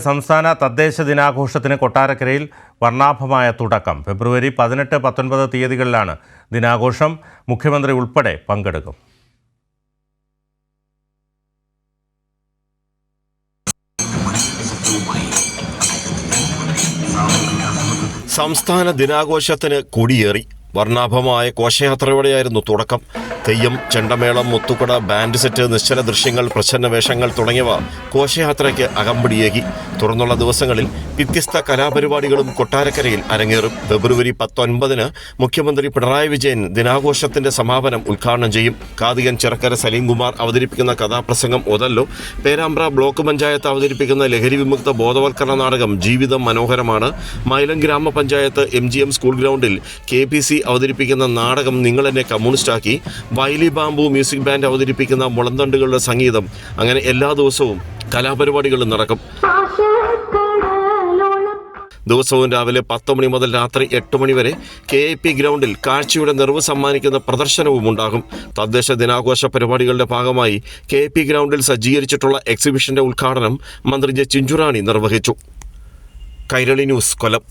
സംസ്ഥാന തദ്ദേശ ദിനാഘോഷത്തിന് കൊട്ടാരക്കരയിൽ വർണ്ണാഭമായ തുടക്കം. ഫെബ്രുവരി 18, 19 തീയതികളിലാണ് ദിനാഘോഷം. മുഖ്യമന്ത്രി ഉൾപ്പെടെ പങ്കെടുക്കും. സംസ്ഥാന ദിനാഘോഷത്തിന് കൊടിയേറി വർണ്ണാഭമായ ഘോഷയാത്രയോടെയായിരുന്നു തുടക്കം. തെയ്യം, ചെണ്ടമേളം, മുത്തുകുട, ബാൻഡ് സെറ്റ്, നിശ്ചല ദൃശ്യങ്ങൾ, പ്രച്ഛന്ന വേഷങ്ങൾ തുടങ്ങിയവ ഘോഷയാത്രയ്ക്ക് അകമ്പടിയേകി. തുടർന്നുള്ള ദിവസങ്ങളിൽ വ്യത്യസ്ത കലാപരിപാടികളും കൊട്ടാരക്കരയിൽ അരങ്ങേറും. ഫെബ്രുവരി 19 മുഖ്യമന്ത്രി പിണറായി വിജയൻ ദിനാഘോഷത്തിന്റെ സമാപനം ഉദ്ഘാടനം ചെയ്യും. കാതികൻ ചിറക്കര സലീംകുമാർ അവതരിപ്പിക്കുന്ന കഥാപ്രസംഗം ഒതല്ലോ, പേരാമ്പ്ര ബ്ലോക്ക് പഞ്ചായത്ത് അവതരിപ്പിക്കുന്ന ലഹരി വിമുക്ത ബോധവൽക്കരണ നാടകം ജീവിതം മനോഹരമാണ്, മൈലം ഗ്രാമപഞ്ചായത്ത് MGM സ്കൂൾ ഗ്രൗണ്ടിൽ KPC അവതരിപ്പിക്കുന്ന നാടകം നിങ്ങളെന്നെ കമ്മ്യൂണിസ്റ്റാക്കി, വൈലി ബാംബു മ്യൂസിക് ബാൻഡ് അവതരിപ്പിക്കുന്ന മുളന്തണ്ടുകളുടെ സംഗീതം, അങ്ങനെ എല്ലാ ദിവസവും കലാപരിപാടികളും നടക്കും. ദിവസവും രാവിലെ 10 മണി മുതൽ രാത്രി 8 മണി വരെ KIP ഗ്രൗണ്ടിൽ കാഴ്ചയുടെ നിറവ് സമ്മാനിക്കുന്ന പ്രദർശനവും ഉണ്ടാകും. തദ്ദേശ ദിനാഘോഷ പരിപാടികളുടെ ഭാഗമായി KIP ഗ്രൗണ്ടിൽ സജ്ജീകരിച്ചിട്ടുള്ള എക്സിബിഷന്റെ ഉദ്ഘാടനം മന്ത്രി ജെ ചിഞ്ചുറാണി നിർവഹിച്ചു. കൈരളി ന്യൂസ്, കൊല്ലം.